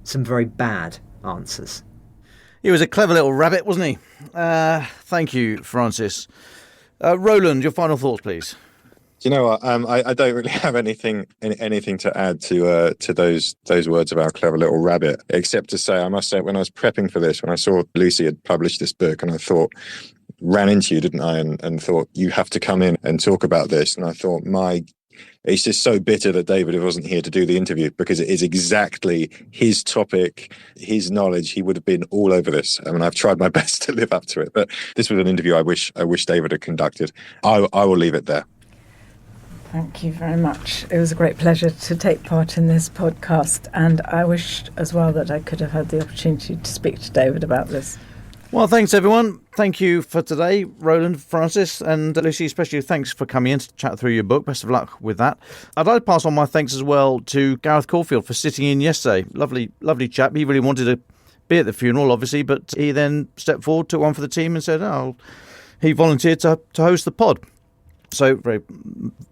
some very bad answers. He was a clever little rabbit, wasn't he? Thank you, Francis. Roland, your final thoughts, please. Do you know what? I don't really have anything to add to those words about clever little rabbit, except to say, I must say, when I was prepping for this, when I saw Lucy had published this book, and I ran into you, didn't I? And thought, you have to come in and talk about this. And I thought, it's just so bitter that David wasn't here to do the interview, because it is exactly his topic, his knowledge. He would have been all over this. I mean, I've tried my best to live up to it, but this was an interview I wish David had conducted. I will leave it there. Thank you very much. It was a great pleasure to take part in this podcast, and I wished as well that I could have had the opportunity to speak to David about this. Well, thanks, everyone. Thank you for today, Roland, Francis, and Lucy, especially thanks for coming in to chat through your book. Best of luck with that. I'd like to pass on my thanks as well to Gareth Caulfield for sitting in yesterday. Lovely chap. He really wanted to be at the funeral, obviously, but he then stepped forward, took one for the team and said, he volunteered to host the pod. So very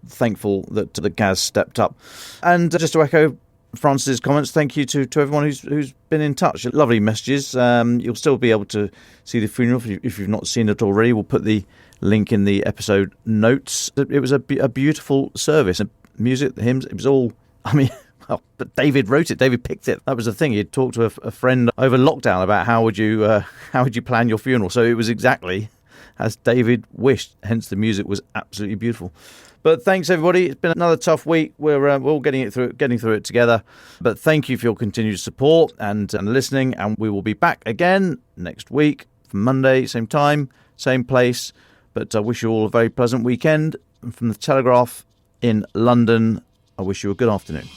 thankful that the Gaz stepped up. And just to echo Francis's comments, thank you to everyone who's been in touch. Lovely messages. You'll still be able to see the funeral if you've not seen it already. We'll put the link in the episode notes. It was a beautiful service. Music, the hymns, it was all, but David wrote it. David picked it. That was the thing. He'd talked to a friend over lockdown about how would you plan your funeral. So it was exactly as David wished, hence the music was absolutely beautiful. But thanks, everybody. It's been another tough week. We're all getting through it together. But thank you for your continued support and listening. And we will be back again next week from Monday, same time, same place. But I wish you all a very pleasant weekend. And from the Telegraph in London, I wish you a good afternoon.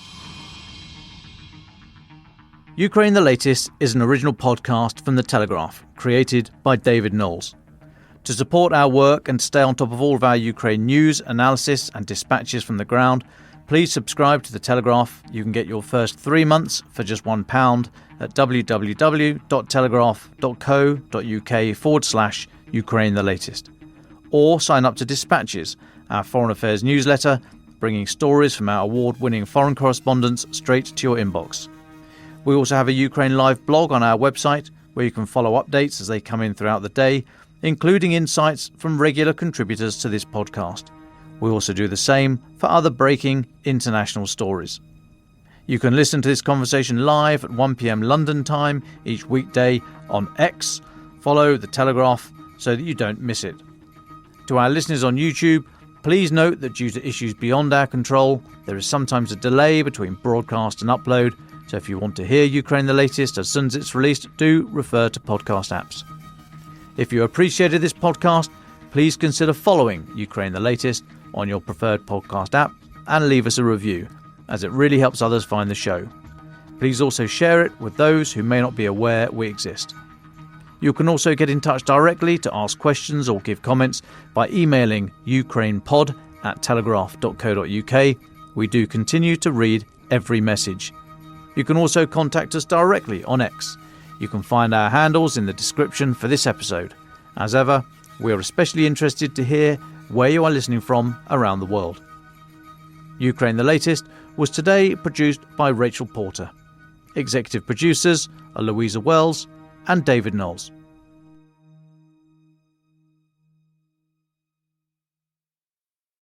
Ukraine the Latest is an original podcast from the Telegraph, created by David Nicholls. To support our work and stay on top of all of our Ukraine news, analysis and dispatches from the ground, please subscribe to The Telegraph. You can get your first 3 months for just £1 at www.telegraph.co.uk/Ukraine the Latest. Or sign up to Dispatches, our foreign affairs newsletter, bringing stories from our award-winning foreign correspondents straight to your inbox. We also have a Ukraine Live blog on our website where you can follow updates as they come in throughout the day, including insights from regular contributors to this podcast. We also do the same for other breaking international stories. You can listen to this conversation live at 1 p.m. London time each weekday on X. Follow The Telegraph so that you don't miss it. To our listeners on YouTube, please note that due to issues beyond our control, there is sometimes a delay between broadcast and upload, so if you want to hear Ukraine the Latest as soon as it's released, do refer to podcast apps. If you appreciated this podcast, please consider following Ukraine the Latest on your preferred podcast app and leave us a review, as it really helps others find the show. Please also share it with those who may not be aware we exist. You can also get in touch directly to ask questions or give comments by emailing ukrainepod@telegraph.co.uk. We do continue to read every message. You can also contact us directly on X. You can find our handles in the description for this episode. As ever, we are especially interested to hear where you are listening from around the world. Ukraine the Latest was today produced by Rachel Porter. Executive producers are Louisa Wells and David Nicholls.